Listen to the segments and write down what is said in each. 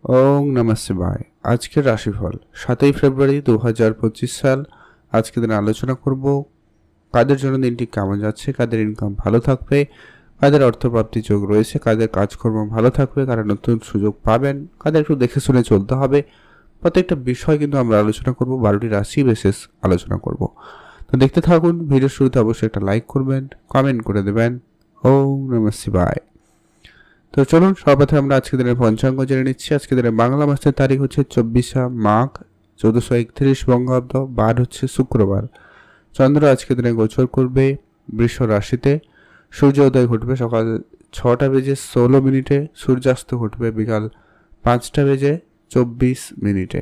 ওং নমঃ শিবায়। আজকের রাশিফল 7ই ফেব্রুয়ারি 2025 সাল। আজকে দিনে আলোচনা করব কাদের জন্য দিনটি কেমন যাচ্ছে, কাদের ইনকাম ভালো থাকবে, কাদের অর্থপ্রাপ্তি যোগ রয়েছে, কাদের কাজকর্ম ভালো থাকবে, কারা নতুন সুযোগ পাবেন, কাদের একটু দেখে শুনে চলতে হবে। প্রত্যেকটা বিষয় কিন্তু আমরা আলোচনা করব, 12টি রাশি বেসিস আলোচনা করব। তো দেখতে থাকুন। ভিডিওর শুরুতে অবশ্যই একটা লাইক করবেন, কমেন্ট করে দেবেন। ওং নমঃ শিবায়। তো চলুন সর্বপ্রথমে আমরা আজকে দিনের পঞ্চাঙ্গ জেনে নিচ্ছি। আজকে দিনের বাংলা মাসের তারিখ হচ্ছে 24 মাঘ 1431 বঙ্গাব্দ, বার হচ্ছে শুক্রবার। চন্দ্র আজকে দিনে গোচর করবে বৃষ রাশিতে। সূর্য উদয় ঘটবে সকাল 6টা বেজে 16 মিনিটে, সূর্যাস্ত ঘটবে বিকাল 5টা বেজে 24 মিনিটে।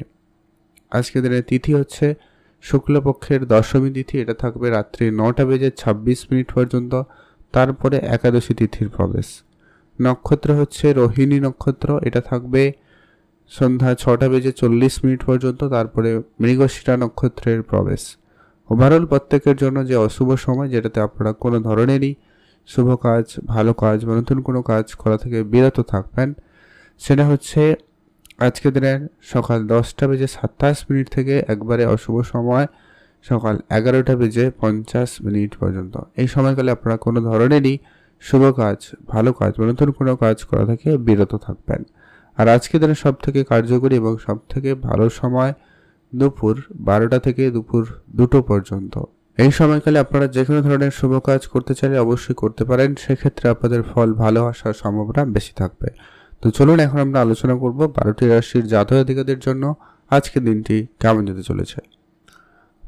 আজকে দিনের তিথি হচ্ছে শুক্লপক্ষের দশমী তিথি, এটা থাকবে রাত্রি 9টা বেজে 26 মিনিট পর্যন্ত, তারপরে একাদশী তিথির প্রবেশ। নক্ষত্র হচ্ছে রোহিণী নক্ষত্র, এটা থাকবে সন্ধ্যা 6টা বেজে 40 মিনিট পর্যন্ত, তারপরে মৃগশিরা নক্ষত্রের প্রবেশ। ওভারঅল প্রত্যেকের জন্য যে অশুভ সময়, যেটাতে আপনারা কোনো ধরনেরই শুভ কাজ, ভালো কাজ বা নতুন কোনো কাজ করা থেকে বিরত থাকবেন, সেটা হচ্ছে আজকের দিনের সকাল 10টা বেজে 27 মিনিট থেকে একবারে অশুভ সময় সকাল 11টা বেজে 50 মিনিট পর্যন্ত। এই সময়কালে আপনারা কোনো ধরনেরই শুভ কাজ, ভালো কাজ বা নতুন কোনো কাজ করা থেকে বিরত থাকবেন। আর আজকে দিনের সব থেকে কার্যকরী এবং সব থেকে ভালো সময় দুপুর 12টা থেকে দুপুর 2টো পর্যন্ত। এই সময়কালে আপনারা যে কোনো ধরনের শুভ কাজ করতে চাইলে অবশ্যই করতে পারেন, সেক্ষেত্রে আপনাদের ফল ভালো আসার সম্ভাবনা বেশি থাকবে। তো চলুন এখন আমরা আলোচনা করব 12টি রাশির জাতক-জাতিকাদের জন্য আজকের দিনটি কেমন যেতে চলেছে।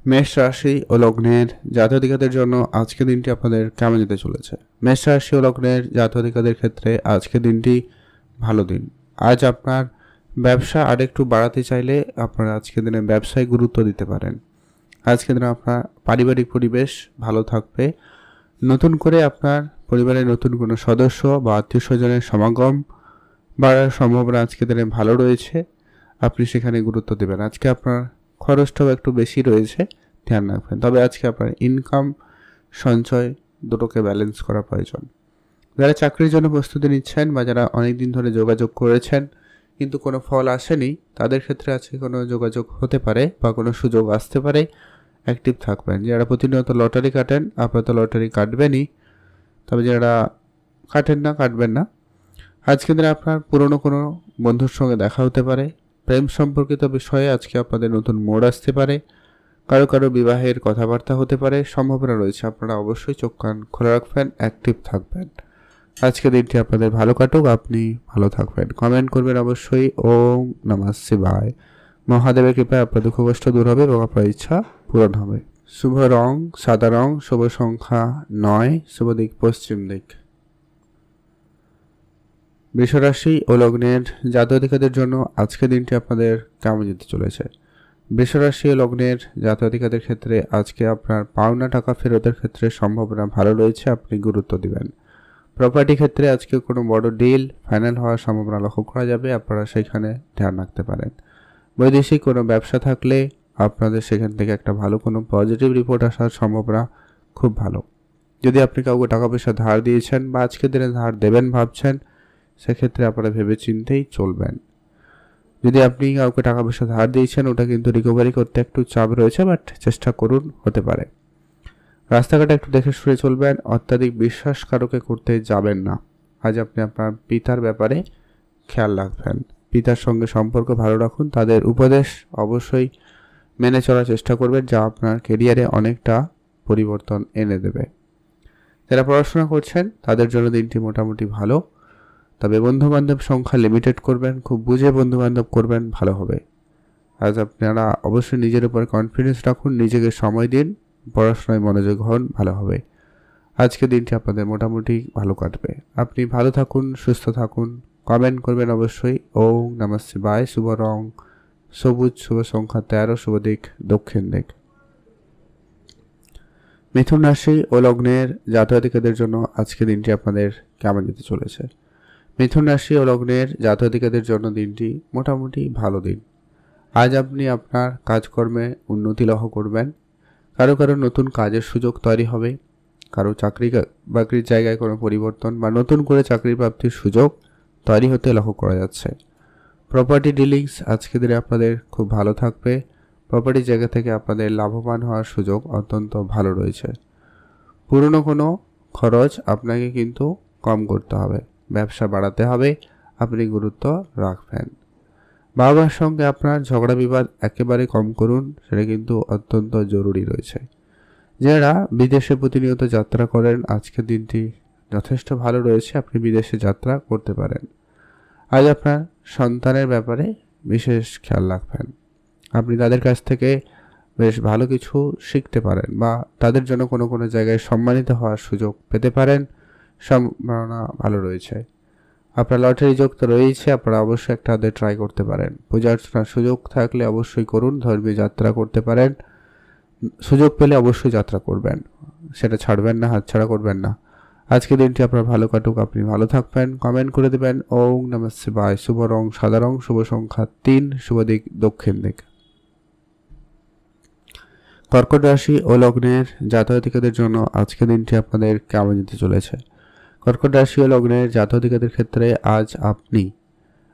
মেষ রাশি ও লগ্নের জাতক-জাতিকাদের জন্য আজকের দিনটি আপনাদের কেমন যেতে চলেছে। মেষ রাশি ও লগ্নের জাতক-জাতিকাদের ক্ষেত্রে আজকের দিনটি ভালো দিন। আজ আপনার ব্যবসা আরেকটু বাড়াতে চাইলে আপনারা আজকের দিনে ব্যবসায় গুরুত্ব দিতে পারেন। আজকের দিনে আপনার পারিবারিক পরিবেশ ভালো থাকবে। নতুন করে আপনার পরিবারের নতুন কোনো সদস্য বা আত্মীয় স্বজনের সমাগম বাড়ার সম্ভাবনা আজকের দিনে ভালো রয়েছে, আপনি সেখানে গুরুত্ব দেবেন। আজকে আপনার খরচটাও একটু বেশি রয়েছে, ধ্যান রাখবেন। তবে আজকে আপনার ইনকাম সঞ্চয় দুটোকে ব্যালেন্স করা প্রয়োজন। যারা চাকরির জন্য প্রস্তুতি নিচ্ছেন বা যারা অনেক দিন ধরে যোগাযোগ করেছেন কিন্তু কোনো ফল আসেনি, তাদের ক্ষেত্রে আজকে কোনো যোগাযোগ হতে পারে বা কোনো সুযোগ আসতে পারে। অ্যাক্টিভ থাকবেন। যারা প্রতিনিয়ত লটারি কাটেন, আপনারা তো লটারি কাটবেনই, তবে যারা কাটেন না, কাটবেন না। আজকে দিনে আপনার পুরনো কোনো বন্ধুর সঙ্গে দেখা হতে পারে। প্রেম সম্পর্কিত বিষয়ে আজকে আপনাদের নতুন মোড় আসতে পারে। কারো কারো বিবাহের কথাবার্তা হতে পারে, সম্ভাবনা রয়েছে। আপনারা অবশ্যই চোখ কান খোলা রাখবেন, অ্যাক্টিভ থাকবেন। আজকে দিনটি আপনাদের ভালো কাটুক, আপনি ভালো থাকবেন। কমেন্ট করবেন অবশ্যই। ওম নমঃ শিবায়। মহাদেবের কৃপায় আপনার দুঃখ কষ্ট দূর হবে এবং আপনার ইচ্ছা পূরণ হবে। শুভ রং সাদা রং, শুভ সংখ্যা 9, শুভ দিক পশ্চিম দিক। বৃষরাশি ও লগ্নের জাতক-জাতিকাদের জন্য আজকে দিনটি আপনাদের কেমন যেতে চলেছে। বৃষরাশি ও লগ্নের জাতক-জাতিকাদের ক্ষেত্রে আজকে আপনার পাওনা টাকা ফেরতের ক্ষেত্রে সম্ভাবনা ভালো রয়েছে, আপনি গুরুত্ব দিবেন। প্রপার্টি ক্ষেত্রে আজকে কোনো বড় ডিল ফাইনাল হওয়ার সম্ভাবনা লক্ষ্য করা যাবে, আপনারা সেখানে ধ্যান রাখতে পারেন। বৈদেশিক কোনো ব্যবসা থাকলে আপনাদের সেখান থেকে একটা ভালো কোনো পজিটিভ রিপোর্ট আসার সম্ভাবনা খুব ভালো। যদি আপনি কাউকে টাকা পয়সা ধার দিয়েছেন বা আজকের দিনে ধার দেবেন ভাবছেন, সেক্ষেত্রে আপনারা ভেবে চিন্তেই চলবেন। যদি আপনি কাউকে টাকা পয়সা ধার দিয়েছেন, ওটা কিন্তু রিকভারি করতে একটু চাপ রয়েছে, বাট চেষ্টা করুন, হতে পারে। রাস্তাঘাটে একটু দেখে শুনে চলবেন। অত্যাধিক বিশ্বাস কারোকে করতে যাবেন না। আজ আপনি আপনার পিতার ব্যাপারে খেয়াল রাখবেন। পিতার সঙ্গে সম্পর্ক ভালো রাখুন, তাদের উপদেশ অবশ্যই মেনে চলার চেষ্টা করবেন, যা আপনার কেরিয়ারে অনেকটা পরিবর্তন এনে দেবে। যারা পড়াশোনা করছেন তাদের জন্য দিনটি মোটামুটি ভালো, তবে বন্ধুবান্ধব সংখ্যা লিমিটেড করবেন, খুব বুঝে বন্ধুবান্ধব করবেন, ভালো হবে। আজ আপনারা অবশ্যই নিজের উপর কনফিডেন্স রাখুন, নিজেকে সময় দিন, পড়াশোনায় মনোযোগ হন, ভালো হবে। আজকে দিনটি আপনাদের মোটামুটি ভালো কাটবে। আপনি ভালো থাকুন, সুস্থ থাকুন। কমেন্ট করবেন অবশ্যই। ওম নমঃ শিবায়। শুভ রং সবুজ, শুভ সংখ্যা 13, শুভ দিক দক্ষিণ দিক। মিথুন রাশি ও লগ্নের জাতক-জাতিকাদের জন্য আজকে দিনটি আপনাদের কেমন যেতে চলেছে। মিথুন রাশি ও লগ্নের জাতক-জাতিকাদের জন্য দিনটি মোটামুটি ভালো দিন। আজ আপনি আপনার কাজকর্মে উন্নতি লক্ষ্য করবেন। কারো কারো নতুন কাজের সুযোগ তৈরি হবে। কারো চাকরি বাকরির জায়গায় কোনো পরিবর্তন বা নতুন করে চাকরি প্রাপ্তির সুযোগ তৈরি হতে লক্ষ্য করা যাচ্ছে। প্রপার্টি ডিলিংস আজকের দিনে আপনাদের খুব ভালো থাকবে। প্রপার্টি জায়গা থেকে আপনাদের লাভবান হওয়ার সুযোগ অত্যন্ত ভালো রয়েছে। পুরনো কোনো খরচ আপনাকে কিন্তু কম করতে হবে, ব্যবসা বাড়াতে হবে, আপনি গুরুত্ব রাখবেন। বাবার সঙ্গে আপনার ঝগড়া বিবাদ একেবারে কম করুন, সেটা কিন্তু অত্যন্ত জরুরি রয়েছে। যারা বিদেশে প্রতিনিয়ত যাত্রা করেন, আজকের দিনটি যথেষ্ট ভালো রয়েছে, আপনি বিদেশে যাত্রা করতে পারেন। আজ আপনার সন্তানের ব্যাপারে বিশেষ খেয়াল রাখবেন। আপনি তাদের কাছ থেকে বেশ ভালো কিছু শিখতে পারেন বা তাদের জন্য কোনো কোনো জায়গায় সম্মানিত হওয়ার সুযোগ পেতে পারেন, সম্ভাবনা ভালো রয়েছে। আপনার লটারি যোগ তো রয়েছে, আপনারা অবশ্যই একটা হাতে ট্রাই করতে পারেন। পূজা অর্চনার সুযোগ থাকলে অবশ্যই করুন, ধর্মীয় যাত্রা করতে পারেন, সুযোগ পেলে অবশ্যই যাত্রা করবেন, সেটা ছাড়বেন না, হাতছাড়া করবেন না। আজকে দিনটি আপনার ভালো কাটুক, আপনি ভালো থাকবেন। কমেন্ট করে দেবেন ওম নমঃ শিবায়। শুভ রং সাদা রং, শুভ সংখ্যা 3, শুভ দিক দক্ষিণ দিক। কর্কট রাশি ও লগ্নের জাতক-জাতিকাদের জন্য আজকে দিনটি আপনাদের কেমন যেতে চলেছে? কর্কট রাশি ও লগ্নের জাতক-জাতিকাদের ক্ষেত্রে আজ আপনি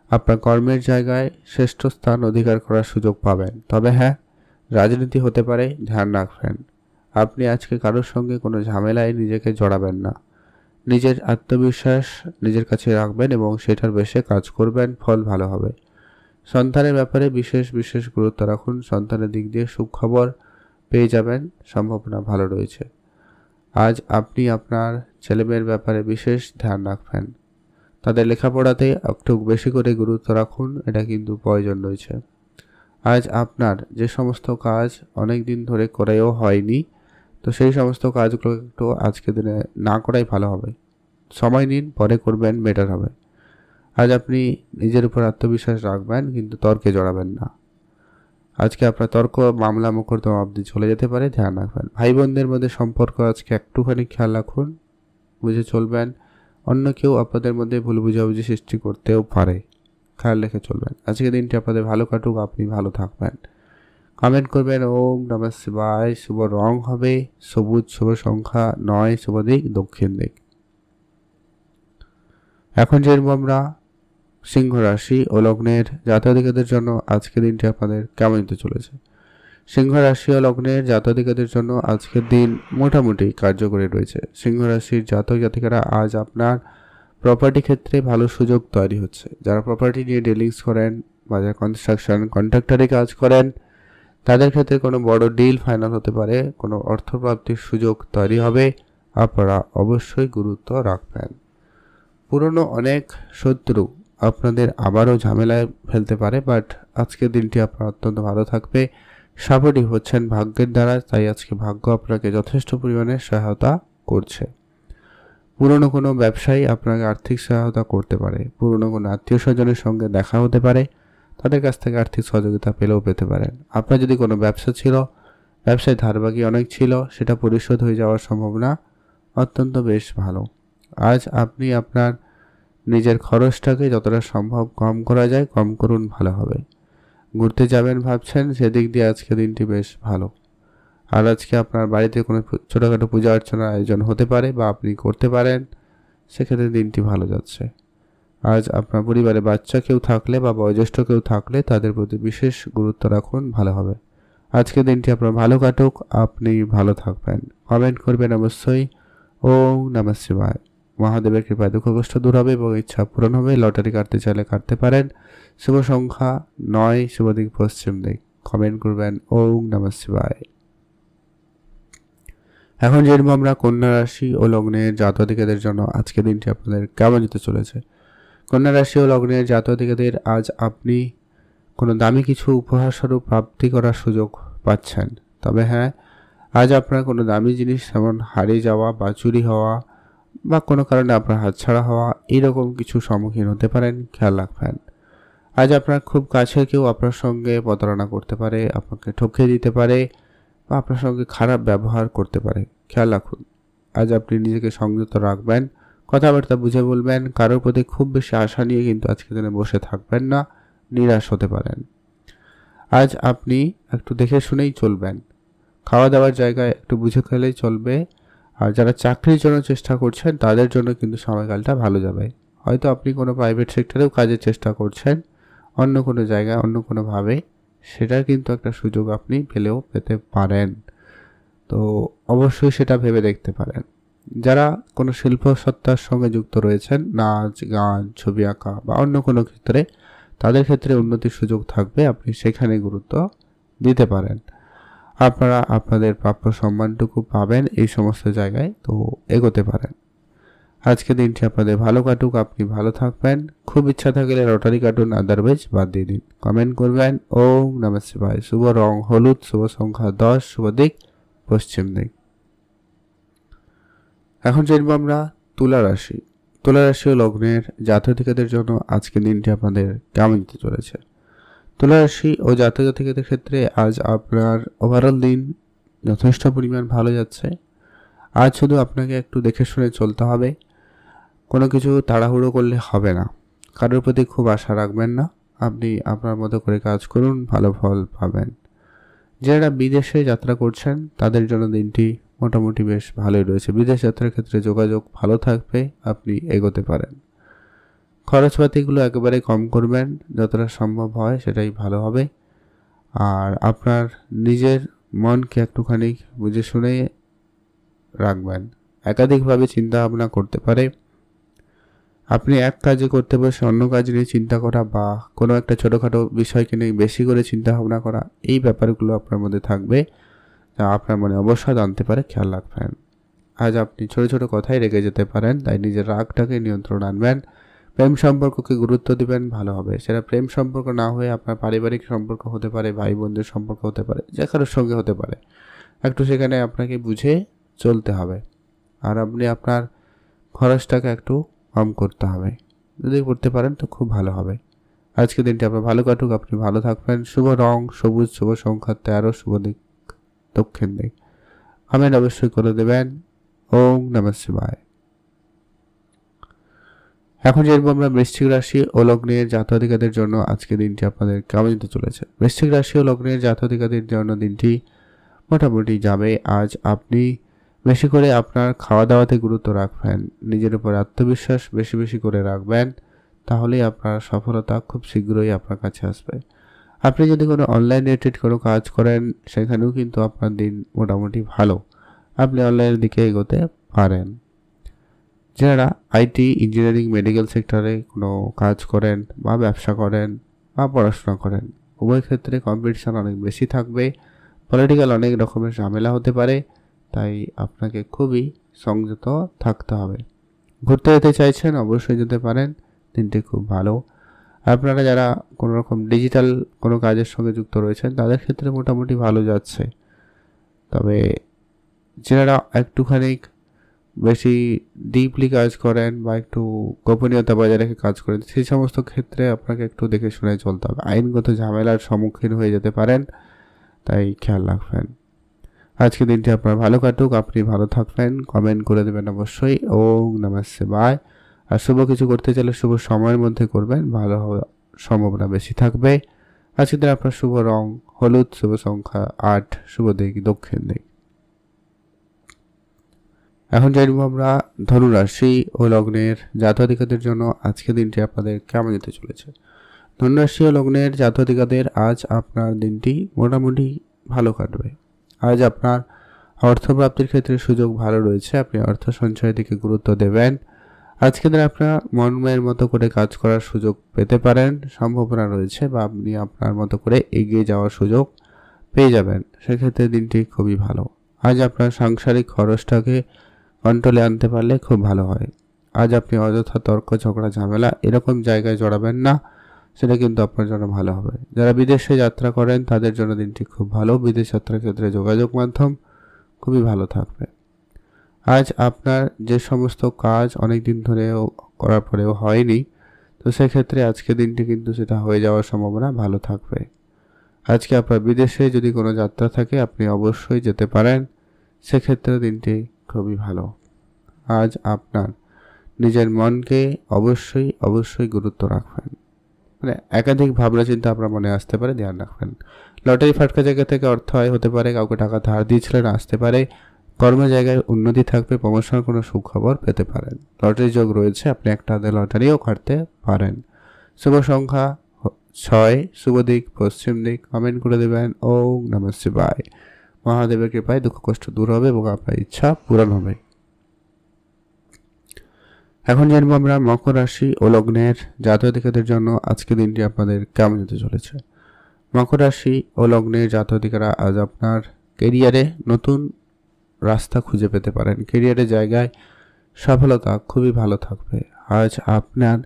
আপনার কর্মের জায়গায় শ্রেষ্ঠ স্থান অধিকার করার সুযোগ পাবেন। তবে হ্যাঁ, রাজনীতি হতে পারে, ধ্যান রাখবেন। আপনি আজকে কারোর সঙ্গে কোনো ঝামেলায় নিজেকে জড়াবেন না। নিজের আত্মবিশ্বাস নিজের কাছে রাখবেন এবং সেটার বেশে কাজ করবেন, ফল ভালো হবে। সন্তানের ব্যাপারে বিশেষ বিশেষ গুরুত্ব রাখুন, সন্তানের দিক দিয়ে সুখবর পেয়ে যাবেন, সম্ভাবনা ভালো রয়েছে। আজ আপনি আপনার ছেলেমেয়ের ব্যাপারে বিশেষ ধ্যান রাখবেন, তাদের লেখাপড়াতে একটু বেশি করে গুরুত্ব রাখুন, এটা কিন্তু প্রয়োজন রয়েছে। আজ আপনার যে সমস্ত কাজ অনেক দিন ধরে করেও হয়নি, তো সেই সমস্ত কাজগুলো একটু আজকে দিনে না করাই ভালো হবে। সময় নিন, পরে করবেন, বেটার হবে। আজ আপনি নিজের উপর আত্মবিশ্বাস রাখবেন, কিন্তু তর্কে জড়াবেন না। আজকে আপনার তর্ক মামলা মোকদ্দমা অবধি চলে যেতে পারে, ধ্যান রাখবেন। ভাই বোনদের মধ্যে সম্পর্ক আজকে একটুখানি খেয়াল রাখুন, বুঝে চলবেন। অন্য কেউ আপনাদের মধ্যে ভুল বুঝাবুঝি সৃষ্টি করতেও পারে, খেয়াল রেখে চলবেন। আজকে দিনটি আপনাদের ভালো কাটুক, আপনি ভালো থাকবেন। কমেন্ট করবেন ওম নমঃ শিবায়। শুভ রং হবে সবুজ, শুভ সংখ্যা 9, শুভ দিক দক্ষিণ দিক। এখন যেরকম আমরা সিংহ রাশি ও লগ্নের জাতক-জাতিকাদের জন্য আজকের দিনটি আপনাদের কেমন যেতে চলেছে? সিংহ রাশি ও লগ্নের জাতক-জাতিকাদের জন্য আজকের দিন মোটামুটি কার্যকরী রয়েছে। সিংহ রাশির জাতক-জাতিকারা আজ আপনার প্রপার্টি ক্ষেত্রে ভালো সুযোগ তৈরি হচ্ছে। যারা প্রপার্টি নিয়ে ডিলিংস করেন বা যারা কনস্ট্রাকশন কন্ট্রাক্টরে কাজ করেন, তাদের ক্ষেত্রে কোনো বড় ডিল ফাইনাল হতে পারে, কোনো অর্থপ্রাপ্তির সুযোগ তৈরি হবে, আপনারা অবশ্যই গুরুত্ব রাখবেন। পুরনো অনেক শত্রু আপনাদের আবারও ঝামেলায় ফেলতে পারে, বাট আজকের দিনটি আপনার অত্যন্ত ভালো থাকবে। সাপোর্টিভ হচ্ছেন ভাগ্যের দ্বারা, তাই আজকে ভাগ্য আপনাকে যথেষ্ট পরিমাণে সহায়তা করছে। পুরনো কোনো ব্যবসায়ী আপনাকে আর্থিক সহায়তা করতে পারে, পুরনো কোনো আত্মীয় স্বজনের সঙ্গে দেখা হতে পারে, তাদের কাছ থেকে আর্থিক সহযোগিতা পেলেও পেতে পারেন। আপনার যদি কোনো ব্যবসা ছিল, ব্যবসায় ধারবাকি অনেক ছিল, সেটা পরিশোধ হয়ে যাওয়ার সম্ভাবনা অত্যন্ত বেশ ভালো। আজ আপনি আপনার নিজের খরচটাকে যতটা সম্ভব কম করা যায় কম করুন, ভালো হবে। ঘুরতে যাবেন ভাবছেন, সেদিক দিয়ে আজকে দিনটি বেশ ভালো। আর আজকে আপনার বাড়িতে কোনো ছোটোখাটো পূজা অর্চনার আয়োজন হতে পারে বা আপনি করতে পারেন, সেক্ষেত্রে দিনটি ভালো যাচ্ছে। আজ আপনার পরিবারে বাচ্চা কেউ থাকলে বা বয়োজ্যেষ্ঠ কেউ থাকলে তাদের প্রতি বিশেষ গুরুত্ব রাখুন, ভালো হবে। আজকে দিনটি আপনার ভালো কাটুক, আপনি ভালো থাকবেন। কমেন্ট করবেন অবশ্যই ওম নমঃ শিবায়। মহাদেবের কৃপায় দুঃখ কষ্ট দূর হবে এবং ইচ্ছা পূরণ হবে। লটারি কাটতে চাইলে কাটতে পারেন। শুভ সংখ্যা 9, শুভ দিক পশ্চিম দিক। কমেন্ট করবেন ওম নমঃ শিবায়। এখন যেরকম আমরা কন্যা রাশি ও লগ্নের জাতক-জাতিকাদের জন্য আজকে দিনটি আপনাদের কেমন যেতে চলেছে? কন্যা রাশি ও লগ্নের জাতক-জাতিকাদের আজ আপনি কোনো দামি কিছু উপহার স্বরূপ প্রাপ্তি করার সুযোগ পাচ্ছেন। তবে হ্যাঁ, আজ আপনার কোনো দামি জিনিস যেমন হারিয়ে যাওয়া বা চুরি হওয়া বা কোনো কারণে আপনার হাতছাড়া হওয়া, এইরকম কিছু সম্মুখীন হতে পারেন, খেয়াল রাখবেন। আজ আপনার খুব কাছের কেউ আপনার সঙ্গে প্রতারণা করতে পারে, আপনাকে ঠকিয়ে দিতে পারে বা আপনার সঙ্গে খারাপ ব্যবহার করতে পারে, খেয়াল রাখুন। আজ আপনি নিজেকে সংযত রাখবেন, কথাবার্তা বুঝে বলবেন। কারোর প্রতি খুব বেশি আশা নিয়ে কিন্তু আজকে দিনে বসে থাকবেন না, নিরাশ হতে পারেন। আজ আপনি একটু দেখে শুনেই চলবেন, খাওয়া দাওয়ার জায়গায় একটু বুঝে খেলেই চলবে। আর যারা চাকরির জন্য চেষ্টা করছেন তাদের জন্য কিন্তু সময়কালটা ভালো যাবে। হয়তো আপনি কোনো প্রাইভেট সেক্টরেও কাজের চেষ্টা করছেন, অন্য কোনো জায়গায় অন্য কোনোভাবে, সেটার কিন্তু একটা সুযোগ আপনি পেতে পারেন। তো অবশ্যই সেটা ভেবে দেখতে পারেন। যারা কোনো শিল্প সত্তার সঙ্গে যুক্ত রয়েছেন, নাচ, গান, ছবি আঁকা বা অন্য কোনো ক্ষেত্রে, তাদের ক্ষেত্রে উন্নতির সুযোগ থাকবে, আপনি সেখানে গুরুত্ব দিতে পারেন। আপনারা আপনাদের প্রাপ্য সম্মানটুকু পাবেন এই সমস্ত জায়গায়, তো এগোতে পারেন। আজকে দিনটি আপনাদের ভালো কাটুক, আপনি ভালো থাকবেন। খুব ইচ্ছা থাকলে রটারি কাটুন, আদারওয়াইজ বাদ দিয়ে দিন। কমেন্ট করবেন। ওম নমঃ শিবায়। শুভ রং হলুদ, শুভ সংখ্যা 10, শুভ দিক পশ্চিম দিক। এখন জানবো আমরা তুলা রাশি। তুলা রাশি ও লগ্নের জাতক-জাতিকাদের জন্য আজকের দিনটি আপনাদের কেমন যেতে চলেছে। তুলা রাশি ও জাতক-জাতিকাদের ক্ষেত্রে আজ আপনার ওভারঅল দিন যথেষ্ট পরিমাণ ভালো যাচ্ছে। আজ শুধু আপনাকে একটু দেখে শুনে চলতে হবে, কোনো কিছু তাড়াহুড়ো করলে হবে না। কারোর প্রতি খুব আশা রাখবেন না, আপনি আপনার মতো করে কাজ করুন, ভালো ফল পাবেন। যারা বিদেশে যাত্রা করছেন তাদের জন্য দিনটি মোটামুটি বেশ ভালোই রয়েছে। বিদেশ যাত্রার ক্ষেত্রে যোগাযোগ ভালো থাকবে, আপনি এগোতে পারেন। খরচপাতিগুলো একেবারে কম করবেন, যতটা সম্ভব হয় সেটাই ভালো হবে। আর আপনার নিজের মনকে একটুখানি বুঝে শুনে রাখবেন। একাধিকভাবে চিন্তা ভাবনা করতে পারে। আপনি এক কাজে করতে বসে অন্য কাজ নিয়ে চিন্তা করা বা কোনো একটা ছোটোখাটো বিষয়কে নিয়ে বেশি করে চিন্তা ভাবনা করা, এই ব্যাপারগুলো আপনার মধ্যে থাকবে, যা আপনার মনে অবসাদ আনতে পারে, খেয়াল রাখবেন। আজ আপনি ছোটো ছোটো কথাই রেগে যেতে পারেন, তাই নিজের রাগটাকে নিয়ন্ত্রণ আনবেন। প্রেম সম্পর্ককে গুরুত্ব দিবেন, ভালো হবে। সেটা প্রেম সম্পর্ক না হয়ে আপনার পারিবারিক সম্পর্ক হতে পারে, ভাই বোনদের সম্পর্ক হতে পারে, যে কারোর সঙ্গে হতে পারে। একটু সেখানে আপনাকে বুঝে চলতে হবে। আর আপনি আপনার খরচটাকে একটু কম করতে হবে, যদি করতে পারেন তো খুব ভালো হবে। আজকে দিনটি আপনার ভালো কাটুক, আপনি ভালো থাকবেন। শুভ রং সবুজ, শুভ সংখ্যা 13, শুভ দিক দক্ষিণ দিক। কমেন্ট অবশ্যই করে দেবেন। ওম নমঃ শিবায়। এখন জানবো আমরা বৃশ্চিক রাশি ও লগ্নের জাতক-জাতিকাদের জন্য আজকে দিনটি আপনাদের কেমন যেতে চলেছে। বৃশ্চিক রাশি ও লগ্নের জাতক-জাতিকাদের জন্য দিনটি মোটামুটি যাবে। আজ আপনি বেশি করে আপনার খাওয়া দাওয়াতে গুরুত্ব রাখবেন, নিজের উপর আত্মবিশ্বাস বেশি বেশি করে রাখবেন, তাহলেই আপনার সফলতা খুব শীঘ্রই আপনার কাছে আসবে। আপনি যদি কোনো অনলাইন রিলেটেড কোনো কাজ করেন, সেখানেও কিন্তু আপনার দিন মোটামুটি ভালো, আপনি অনলাইনের দিকে এগোতে পারেন। যারা আইটি, ইঞ্জিনিয়ারিং, মেডিকেল সেক্টরে কোনো কাজ করেন বা ব্যবসা করেন বা পড়াশোনা করেন, উভয় ক্ষেত্রে কম্পিটিশান অনেক বেশি থাকবে। পলিটিক্যাল অনেক রকমের ঝামেলা হতে পারে, তাই আপনাকে খুবই সংযত থাকতে হবে। ঘুরতে যেতে চাইছেন, অবশ্যই যেতে পারেন, দিনটি খুব ভালো। আপনারা যারা কোনো রকম ডিজিটাল কোনো কাজের সঙ্গে যুক্ত রয়েছেন, তাদের ক্ষেত্রে মোটামুটি ভালো যাচ্ছে। তবে যারা একটুখানি বেশি ডিপলি কাজ করেন বা একটু গোপনীয়তা বজায় রেখে কাজ করেন, সেই সমস্ত ক্ষেত্রে আপনাকে একটু দেখে শুনে চলতে হবে। আইনগত ঝামেলার সম্মুখীন হয়ে যেতে পারেন, তাই খেয়াল রাখবেন। আজকে দিনটি আপনার ভালো কাটুক, আপনি ভালো থাকবেন। কমেন্ট করে দেবেন অবশ্যই। ওম নমঃ শিবায়। আর শুভ কিছু করতে চাইলে শুভ সময়ের মধ্যে করবেন, ভালো হওয়ার সম্ভাবনা বেশি থাকবে। আজকের দিন আপনার শুভ রং হলুদ, শুভ সংখ্যা 8, শুভ দিক দক্ষিণ দিক। এখন জানবো আমরা ধনু রাশি ও লগ্নের জাতক-জাতিকাদের জন্য আজকে দিনটি আপনাদের কেমন যেতে চলেছে। ধনু রাশি ও লগ্নের জাতক-জাতিকাদের আজ আপনার দিনটি মোটামুটি ভালো কাটবে। আজ আপনার অর্থপ্রাপ্তির ক্ষেত্রে সুযোগ ভালো রয়েছে, আপনি অর্থ সঞ্চয়ের দিকে গুরুত্ব দেবেন। আজকে দিন আপনার মনের মতো করে কাজ করার সুযোগ পেতে পারেন, সম্ভাবনা রয়েছে, বা আপনি আপনার মতো করে এগিয়ে যাওয়ার সুযোগ পেয়ে যাবেন। সেক্ষেত্রে দিনটি খুবই ভালো। আজ আপনার সাংসারিক খরচটাকে কন্ট্রোলে আনতে পারলে খুব ভালো হয়। আজ আপনি অযথা তর্ক, ঝগড়া, ঝামেলা এরকম জায়গায় জড়াবেন না, সেটা কিন্তু আপনার জন্য ভালো হবে। যারা বিদেশে যাত্রা করেন তাদের জন্য দিনটি খুব ভালো। বিদেশ যাত্রার ক্ষেত্রে যোগাযোগ মাধ্যম খুবই ভালো থাকবে। আজ আপনার যে সমস্ত কাজ অনেক দিন ধরেও করার পরেও হয়নি, তো সেক্ষেত্রে আজকে দিনটি কিন্তু সেটা হয়ে যাওয়ার সম্ভাবনা ভালো থাকবে। আজকে আপনার বিদেশে যদি কোনো যাত্রা থাকে, আপনি অবশ্যই যেতে পারেন, সেক্ষেত্রে দিনটি খুবই ভালো। আজ আপনার নিজের মনকে অবশ্যই গুরুত্ব রাখবেন, মানে একাধিক ভাবনা চিন্তা আপনার মনে আসতে পারে, ধ্যান রাখবেন। লটারি ফাটকা জায়গা থেকে অর্থ আয় হতে পারে, কাউকে টাকা ধার দিয়েছিলেন আসতে পারে, কর্ম জায়গায় উন্নতি থাকবে, প্রমোশন কোনো সুখবর পেতে পারেন। লটারি যোগ রয়েছে, আপনি একটা হাতে লটারিও কাটতে পারেন। শুভ সংখ্যা 6 শুভ দিক পশ্চিম দিক। কমেন্ট করে দেবেন ওম নমঃ শিবায়। মহাদেবের কৃপায় দুঃখ কষ্ট দূর হবে এবং আপনার ইচ্ছা পূরণ হবে। এখন জানবো আমরা মকর রাশি ও লগ্নের জাতক-জাতিকাদের জন্য আজকের দিনটি আপনাদের কেমন যেতে চলেছে। মকর রাশি ও লগ্নের জাতক-জাতিকারা আজ আপনার কেরিয়ারে নতুন রাস্তা খুঁজে পেতে পারেন। কেরিয়ারের জায়গায় সফলতা খুবই ভালো থাকবে। আজ আপনার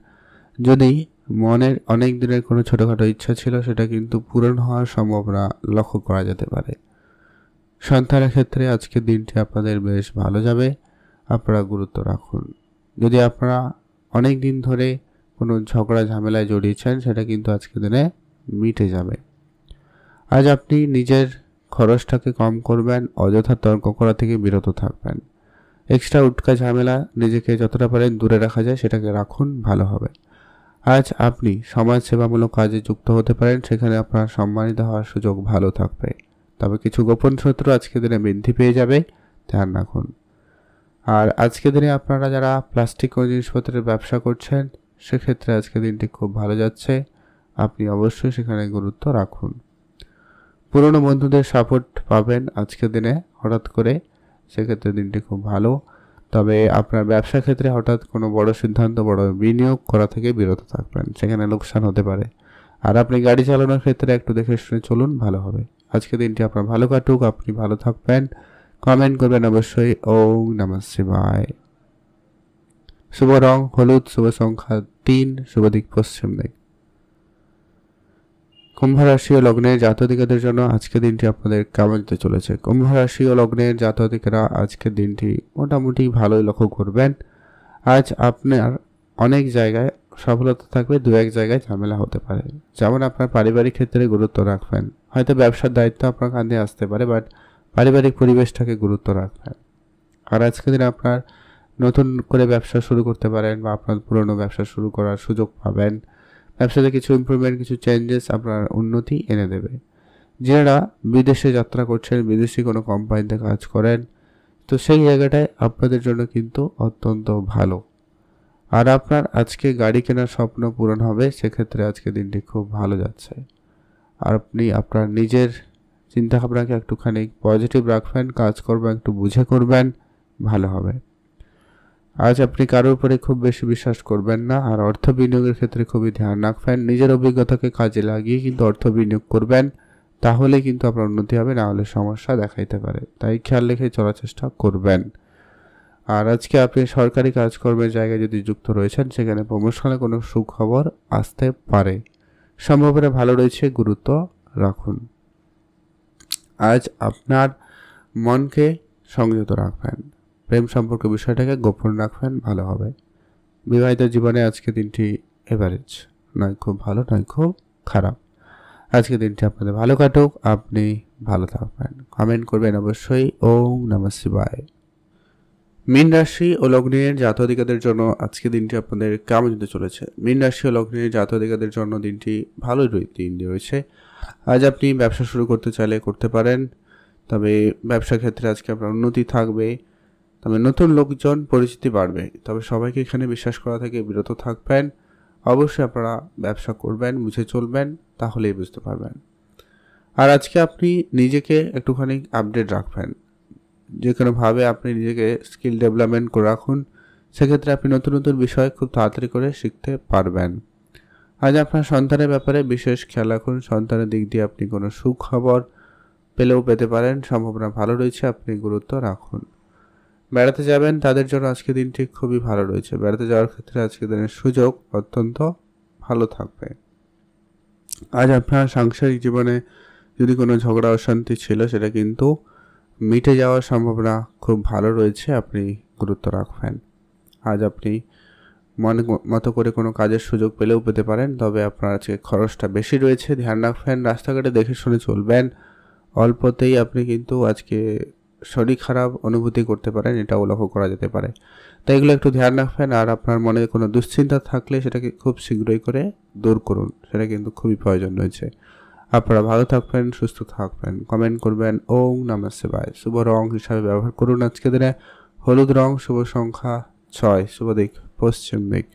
যদি মনের অনেক দিনের কোনো ছোটোখাটো ইচ্ছা ছিল সেটা কিন্তু পূরণ হওয়ার সম্ভাবনা লক্ষ্য করা যেতে পারে। সন্তানের ক্ষেত্রে আজকের দিনটি আপনাদের বেশ ভালো যাবে, আপনারা গুরুত্ব রাখুন। যদি আপনারা অনেক দিন ধরে কোনো ঝগড়া ঝামেলায় জড়িয়েছেন সেটা কিন্তু আজকের দিনে মিটে যাবে। আজ আপনি নিজের খরচটাকে কম করবেন, অযথা তর্ক করা থেকে বিরত থাকবেন। এক্সট্রা উটকা ঝামেলা নিজেকে যতটা পারেন দূরে রাখা যায় সেটাকে রাখুন, ভালো হবে। আজ আপনি সমাজ সেবামূলক কাজে যুক্ত হতে পারেন, সেখানে আপনার সম্মানিত হওয়ার সুযোগ ভালো থাকবে। তবে কিছু গোপন শত্রু আজকের দিনে বৃদ্ধি পেয়ে যাবে, ধ্যান রাখুন। আর আজকের দিনে আপনারা যারা প্লাস্টিক ও জিনিসপত্রের ব্যবসা করছেন সেক্ষেত্রে আজকের দিনটি খুব ভালো যাচ্ছে, আপনি অবশ্যই সেখানে গুরুত্ব রাখুন। পুরনো বন্ধুদের সাপোর্ট পাবেন আজকের দিনে হঠাৎ করে, সেক্ষেত্রে দিনটি খুব ভালো। তবে আপনার ব্যবসা ক্ষেত্রে হঠাৎ কোনো বড় সিদ্ধান্ত, বড় বিনিয়োগ করা থেকে বিরত থাকবেন, সেখানে লোকসান হতে পারে। আর আপনি গাড়ি চালানোর ক্ষেত্রে একটু দেখে শুনে চলুন, ভালো হবে। আজকের দিনটি আপনার ভালো কাটুক, আপনি ভালো থাকবেন। কমেন্ট করবেন অবশ্যই ওম নমঃ শিবায়। শুভ রং হলুদ, শুভ সংখ্যা 3, শুভ দিক পশ্চিম দিক। কুম্ভ রাশি ও লগ্নের জাতক-জাতিকাদের জন্য আজকের দিনটি আপনাদের কেমন যেতে চলেছে। কুম্ভ রাশি ও লগ্নের জাতক-জাতিকারা আজকের দিনটি মোটামুটি ভালোই লক্ষ্য করবেন। আজ আপনার অনেক জায়গায় সফলতা থাকবে, দু এক জায়গায় ঝামেলা হতে পারে। যেমন আপনার পারিবারিক ক্ষেত্রে গুরুত্ব রাখবেন, হয়তো ব্যবসার দায়িত্ব আপনার কাঁধে আসতে পারে, বাট পারিবারিক পরিবেশটাকে গুরুত্ব রাখবেন। আর আজকের দিনে আপনার নতুন করে ব্যবসা শুরু করতে পারেন বা আপনার পুরনো ব্যবসা শুরু করার সুযোগ পাবেন। ব্যবসাতে কিছু ইমপ্রুভমেন্ট, কিছু চেঞ্জেস আপনার উন্নতি এনে দেবে। যারা বিদেশে যাত্রা করছেন, বিদেশি কোনো কোম্পানিতে কাজ করেন, তো সেই জায়গাটায় আপনাদের জন্য কিন্তু অত্যন্ত ভালো। আর আপনার আজকে গাড়ি কেনার স্বপ্ন পূরণ হবে, সেক্ষেত্রে আজকে দিনটি খুব ভালো যাচ্ছে। আর আপনি আপনার নিজের চিন্তাভাবনাকে একটুখানি পজিটিভ রাখবেন, কাজ করবেন একটু বুঝে করবেন, ভালো হবে। আজ আপনি কারোর উপরে খুব বেশি বিশ্বাস করবেন না। আর অর্থ বিনিয়োগের ক্ষেত্রে খুবই ধ্যান রাখবেন, নিজের অভিজ্ঞতাকে কাজে লাগিয়ে কিন্তু অর্থ বিনিয়োগ করবেন, তাহলে কিন্তু আপনার উন্নতি হবে, না হলে সমস্যা দেখাইতে পারে। তাই খেয়াল রেখে চলার চেষ্টা করবেন। আর আজকে আপনি সরকারি কাজকর্মের জায়গায় যদি যুক্ত রয়েছেন, সেখানে প্রমোশনে কোনো সুখবর আসতে পারে, সম্ভাবনা ভালো রয়েছে, গুরুত্ব রাখুন। আজ আপনার মনকে সংযত রাখবেন, প্রেম সম্পর্ক বিষয়টাকে গোপন রাখবেন, ভালো হবে। বিবাহিত জীবনে আজকে দিনটি এভারেজ, নয় খুব ভালো নয় খুব খারাপ। আজকে দিনটি আপনাদের ভালো কাটুক, আপনি ভালো থাকবেন। কমেন্ট করবেন অবশ্যই ওম নমঃ শিবায়। মীন রাশি ও লগ্নের জাতক-জাতিকাদের জন্য আজকে দিনটি আপনাদের কেমন যেতে চলেছে। মীন রাশি ও লগ্নের জাতক-জাতিকাদের জন্য দিনটি ভালোই দিন রয়েছে। আজ আপনি ব্যবসা শুরু করতে চাইলে করতে পারেন, তবে ব্যবসা ক্ষেত্রে আজকে আপনার উন্নতি থাকবে, তবে নতুন লোকজন পরিচিতি বাড়বে। তবে সবাইকে এখানে বিশ্বাস করা থেকে বিরত থাকবেন। অবশ্যই আপনারা ব্যবসা করবেন, বুঝে চলবেন, তাহলেই বুঝতে পারবেন। আর আজকে আপনি নিজেকে একটুখানি আপডেট রাখবেন, যে কোনোভাবে আপনি নিজেকে স্কিল ডেভেলপমেন্ট করে রাখুন, সেক্ষেত্রে আপনি নতুন নতুন বিষয় খুব তাড়াতাড়ি করে শিখতে পারবেন। আজ আপনার সন্তানের ব্যাপারে বিশেষ খেয়াল রাখুন, সন্তানের দিক দিয়ে আপনি কোনো সুখবর পেলেও পেতে পারেন, সম্ভাবনা ভালো রয়েছে, আপনি গুরুত্ব রাখুন। বেড়াতে যাবেন, তাদের জন্য আজকে দিনটি খুবই ভালো রয়েছে। বেড়াতে যাওয়ার ক্ষেত্রে আজকে দিনের সুযোগ অত্যন্ত ভালো থাকবে। আজ আপনার সাংসারিক জীবনে যদি কোনো ঝগড়া অশান্তি ছিল, সেটা কিন্তু মিটে যাওয়ার সম্ভাবনা খুব ভালো রয়েছে, আপনি গুরুত্ব রাখবেন। আজ আপনি মন মতো করে কোনো কাজের সুযোগ পেলেও পেতে পারেন, তবে আপনার আজকে খরচটা বেশি রয়েছে, ধ্যান রাখবেন। রাস্তাঘাটে দেখে শুনে চলবেন, অল্পতেই আপনি কিন্তু আজকে শরীর খারাপ অনুভূতি করতে পারেন, এটাও লক্ষ্য করা যেতে পারে। তাই এগুলো একটু ধ্যান রাখবেন। আর আপনার মনে কোনো দুশ্চিন্তা থাকলে সেটাকে খুব শীঘ্রই করে দূর করুন, সেটা কিন্তু খুবই প্রয়োজন রয়েছে। আপনারা ভালো থাকবেন, সুস্থ থাকবেন। কমেন্ট করবেন ওম নমঃ শিবায়। শুভ রং হিসাবে ব্যবহার করুন আজকে দিনে হলুদ রং, শুভ সংখ্যা 6, শুভ দিক পশ্চিম দিক।